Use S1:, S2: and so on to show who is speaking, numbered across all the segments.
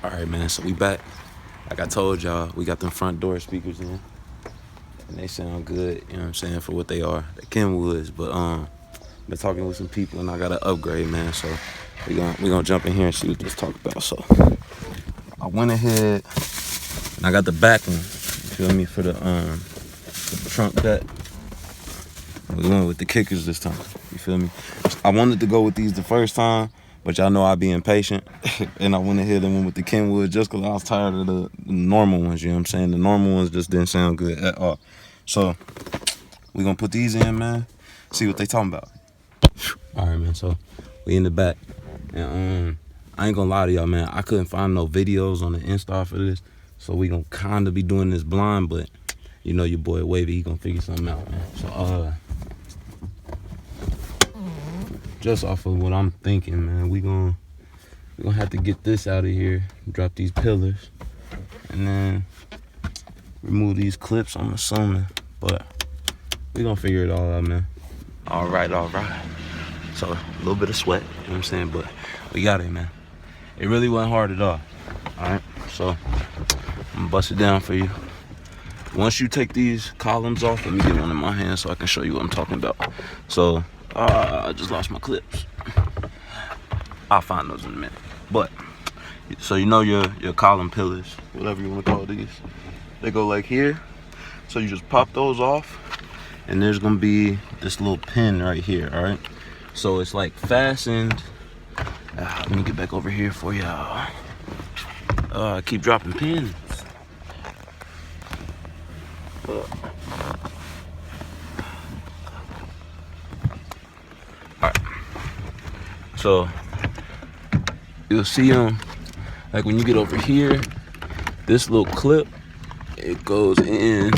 S1: Alright, man, so we back. Like I told y'all, we got them front door speakers in. And they sound good, you know what I'm saying, for what they are. They Kenwoods, but been talking with some people and I got to upgrade, man. So we gonna jump in here and see what this talk about. So I went ahead and I got the back one, you feel me, for the trunk cut. We went with the kickers this time, you feel me. I wanted to go with these the first time, but y'all know I be impatient. And I went ahead and went with the Kenwood just because I was tired of the normal ones, you know what I'm saying? The normal ones just didn't sound good at all. So we gonna put these in, man, see what they talking about. All right, man, so we in the back. And I ain't gonna lie to y'all, man, I couldn't find no videos on the Insta for this. So we gonna kinda be doing this blind, but you know your boy WAVY, he gonna figure something out, man. So just off of what I'm thinking, man, we gonna have to get this out of here, drop these pillars, and then remove these clips, I'm assuming. But we gonna figure it all out, man. All right. So a little bit of sweat, you know what I'm saying, but we got it, man. It really wasn't hard at all. All right, so I'm gonna bust it down for you. Once you take these columns off, let me get one in my hand so I can show you what I'm talking about. So I just lost my clips. I'll find those in a minute. But so you know your column pillars, whatever you want to call these, they go like here. So you just pop those off, and there's gonna be this little pin right here. All right, so it's like fastened. Let me get back over here for y'all. I keep dropping pins. Alright, so you'll see them like when you get over here, this little clip, it goes in.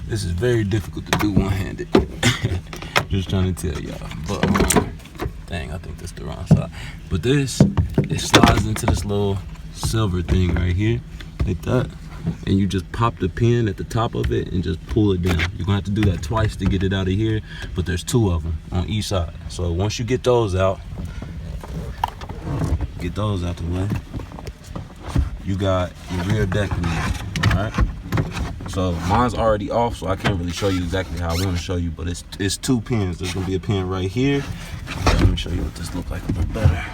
S1: This is very difficult to do one-handed. Just trying to tell y'all, but dang, I think that's the wrong side. But this, it slides into this little silver thing right here, like that. And you just pop the pin at the top of it and just pull it down. You're gonna have to do that twice to get it out of here, but there's two of them on each side. So once you get those out the way, you got your rear deck in there, all right? So mine's already off, so I can't really show you exactly how I want to show you, but it's two pins. There's gonna be a pin right here. Let me show you what this looks like a bit better.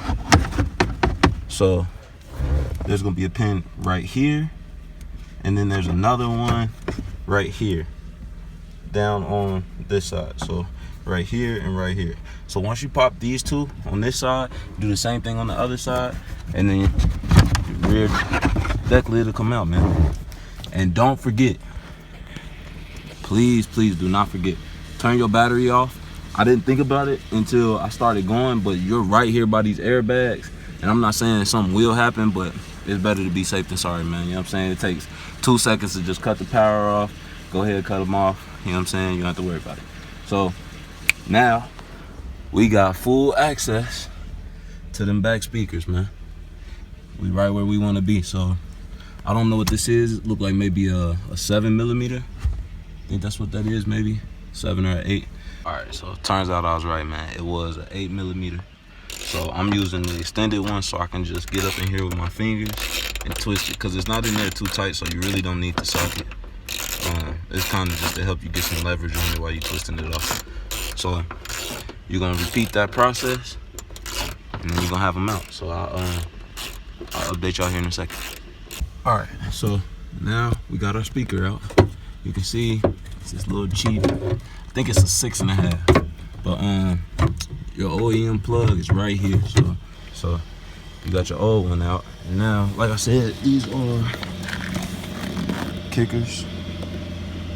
S1: So there's gonna be a pin right here, and then there's another one right here, down on this side. So right here and right here. So once you pop these two on this side, do the same thing on the other side, and then your rear deck lid will come out, man. And don't forget, please do not forget, turn your battery off. I didn't think about it until I started going, but you're right here by these airbags. And I'm not saying something will happen, but it's better to be safe than sorry, man. You know what I'm saying? It takes 2 seconds to just cut the power off. Go ahead, cut them off. You know what I'm saying? You don't have to worry about it. So now we got full access to them back speakers, man. We right where we want to be. So I don't know what this is. It looked like maybe a 7mm. I think that's what that is, maybe 7 or 8. All right, so it turns out I was right, man. It was an 8mm. So I'm using the extended one so I can just get up in here with my fingers and twist it, because it's not in there too tight, so you really don't need the socket. It's kind of just to help you get some leverage on it while you're twisting it off. So you're gonna repeat that process, and then you're gonna have them out. So I'll update y'all here in a second. All right, so now we got our speaker out. You can see it's this little cheap, I think it's a 6.5, but your OEM plug is right here. So you got your old one out, and now, like I said, these are kickers.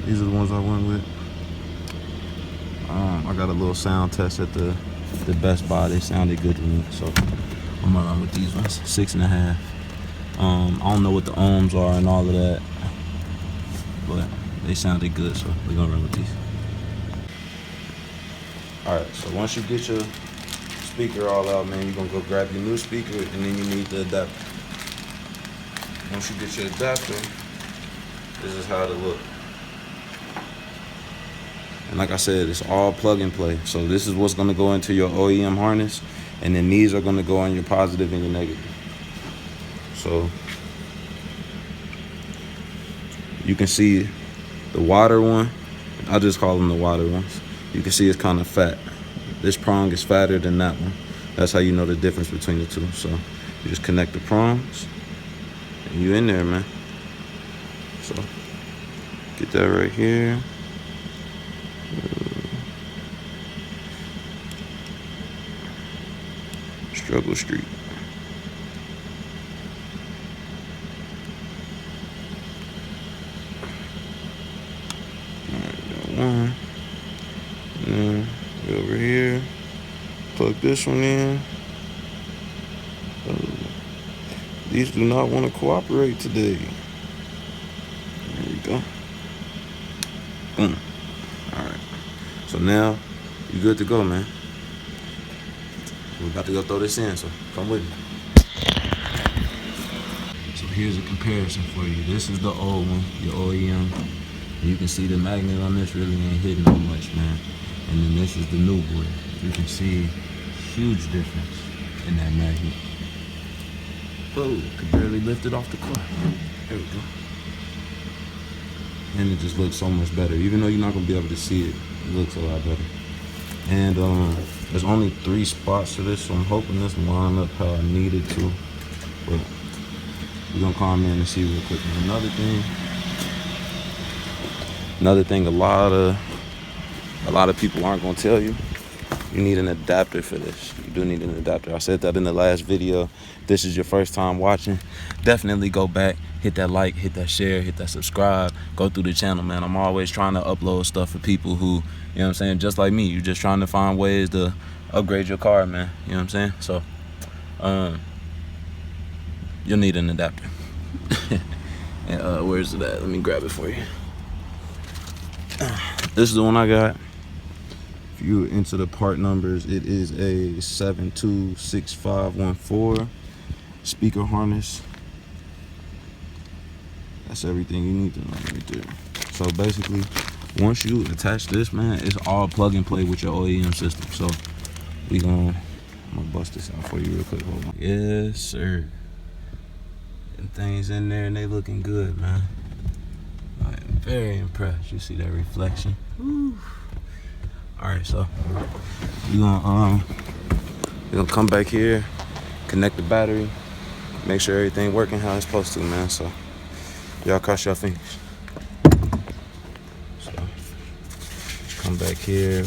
S1: These are the ones I went with. I got a little sound test at the Best Buy. They sounded good to me, so I'm gonna run with these ones. 6.5. I don't know what the ohms are and all of that, but they sounded good, so we're gonna run with these. All right, so once you get your speaker all out, man, you're gonna go grab your new speaker, and then you need the adapter. Once you get your adapter, this is how it'll look. And like I said, it's all plug and play. So this is what's gonna go into your OEM harness, and then these are gonna go on your positive and your negative. So you can see the water one, I just call them the water ones. You can see it's kind of fat. This prong is fatter than that one. That's how you know the difference between the two. So you just connect the prongs and you in there, man. So get that right here. Struggle Street. Alright, got one. And then go over here. Plug this one in. These do not want to cooperate today. There we go. Boom. Alright. So now you good to go, man. We're about to go throw this in, so come with me. So here's a comparison for you. This is the old one, your OEM. You can see the magnet on this really ain't hitting that much, man. And then this is the new boy. You can see huge difference in that magnet. Oh, could barely lift it off the car. There we go. And it just looks so much better. Even though you're not gonna be able to see it, it looks a lot better. And there's only 3 spots to this, so I'm hoping this will line up how I need it to. But we're gonna come in and see real quick. And another thing, a lot of people aren't gonna tell you. You need an adapter for this. You do need an adapter. I said that in the last video. If this is your first time watching, definitely go back, hit that like, hit that share, hit that subscribe, go through the channel, man. I'm always trying to upload stuff for people who, you know what I'm saying, just like me. You're just trying to find ways to upgrade your car, man. You know what I'm saying? So, you'll need an adapter. And where's it at? Let me grab it for you. This is the one I got. If you enter the part numbers, it is a 726514 speaker harness. That's everything you need to know right there. So basically, once you attach this, man, it's all plug and play with your OEM system. So I'm gonna bust this out for you real quick. Hold on. Yes, sir. And things in there and they looking good, man. I am very impressed. You see that reflection? Woo. All right, so we're gonna come back here, connect the battery, make sure everything working how it's supposed to, man. So y'all cross your fingers. So come back here,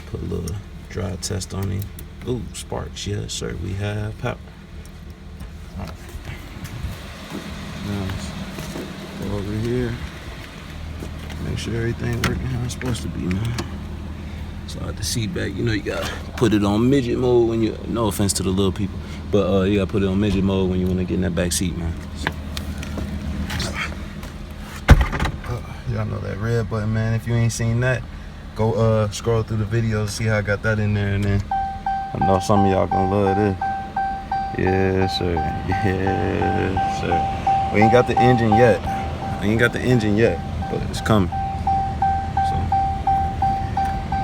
S1: put a little dry test on him. Ooh, sparks, yes sir, we have power. All right. Now let's go over here, make sure everything working how it's supposed to be, man. Slide the seat back. You know you gotta put it on midget mode when you, no offense to the little people, but you gotta put it on midget mode when you wanna get in that back seat, man. So, y'all know that red button, man. If you ain't seen that, go scroll through the videos, see how I got that in there, and then I know some of y'all gonna love this. Yes, sir. Yes, sir. We ain't got the engine yet. But it's coming.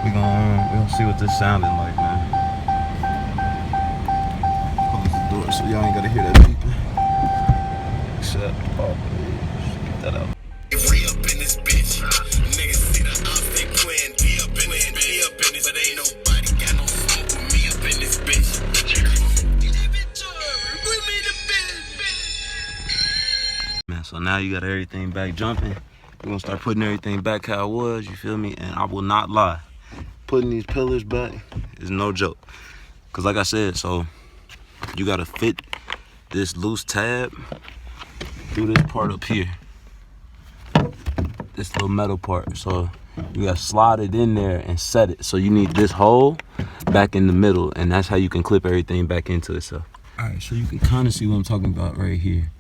S1: We're gonna see what this sounded like, man. Close the door so y'all ain't gotta hear that beeping. Except, oh, get that out.
S2: Free up in this bitch. Niggas see the outfit queen. Be up in this bitch. But ain't nobody got no smoke with me up in this bitch.
S1: Man, so now you got everything back jumping. We're gonna start putting everything back how it was, you feel me? And I will not lie. Putting these pillars back is no joke. Cause like I said, so you gotta fit this loose tab through this part up here. This little metal part. So you gotta slide it in there and set it. So you need this hole back in the middle, and that's how you can clip everything back into itself. Alright, so you can kinda see what I'm talking about right here.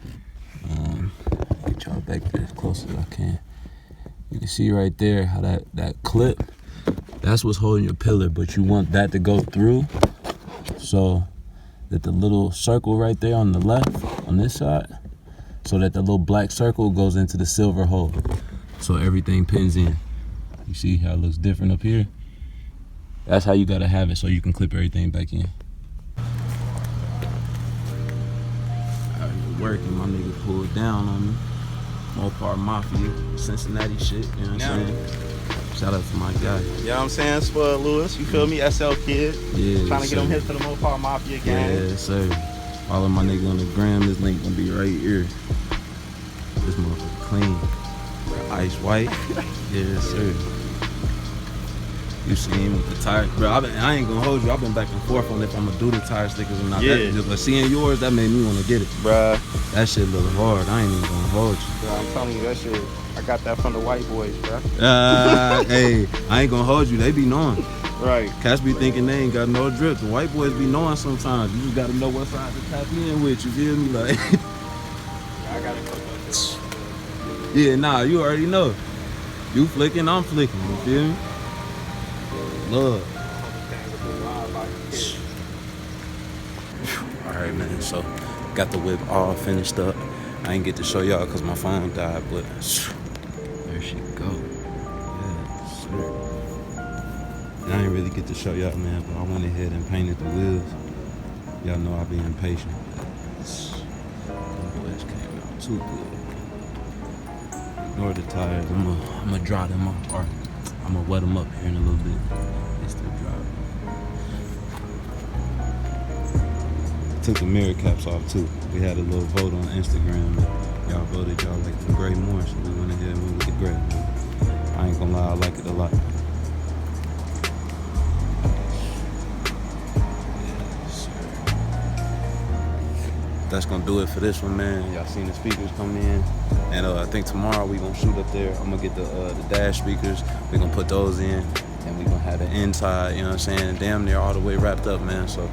S1: Get y'all back there as close as I can. You can see right there how that clip, that's what's holding your pillar, but you want that to go through so that the little circle right there on the left, on this side, so that the little black circle goes into the silver hole. So everything pins in. You see how it looks different up here? That's how you gotta have it so you can clip everything back in. working. My nigga pulled down on me. Mopar Mafia, Cincinnati shit, you know what I'm saying? Shout out to my guy.
S3: You know what I'm saying? Spud Lewis, you feel me? SL Kid.
S1: Yeah,
S3: Trying to get him hit for the Mopar Mafia gang.
S1: Yeah, sir. Follow my nigga on the gram. This link gonna be right here. This motherfucker clean. Ice white. Yeah, sir. You see him with the tire, bro. I ain't gonna hold you. I've been back and forth on if I'm gonna do the tire stickers or not.
S3: Yeah.
S1: But seeing yours, that made me want to get it.
S3: Bruh.
S1: That shit look hard. I ain't even gonna hold you.
S3: Bruh, I'm telling you, that shit, I got that from the white boys, bruh.
S1: Hey, I ain't gonna hold you. They be knowing.
S3: Right.
S1: Cats be thinking they ain't got no drip. The white boys be knowing sometimes. You just gotta know what side to tap in with. You feel me? Like,
S3: I gotta go.
S1: yeah, nah, you already know. You flicking, I'm flicking. You feel me? Love. Alright, man, so got the whip all finished up. I ain't get to show y'all because my phone died, but there she go. Yeah, sir. And I ain't really get to show y'all, man, but I went ahead and painted the wheels. Y'all know I be impatient. Them boys came out too good. Ignore the tires. I'm gonna dry them up, or I'm gonna wet them up here in a little bit. They still dry. Took the mirror caps off too. We had a little vote on Instagram. Y'all voted y'all like the gray more, so we went ahead and went with the gray. I ain't gonna lie, I like it a lot. That's gonna do it for this one, man. Y'all seen the speakers come in, and I think tomorrow we gonna shoot up there. I'm gonna get the dash speakers. We gonna put those in, and we gonna have the inside. You know what I'm saying? Damn near all the way wrapped up, man. So,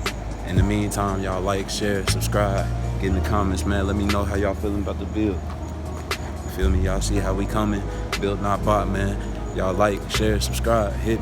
S1: in the meantime, y'all like, share, subscribe, get in the comments, man. Let me know how y'all feeling about the build. You feel me? Y'all see how we coming? Build not bought, man. Y'all like, share, subscribe, hit.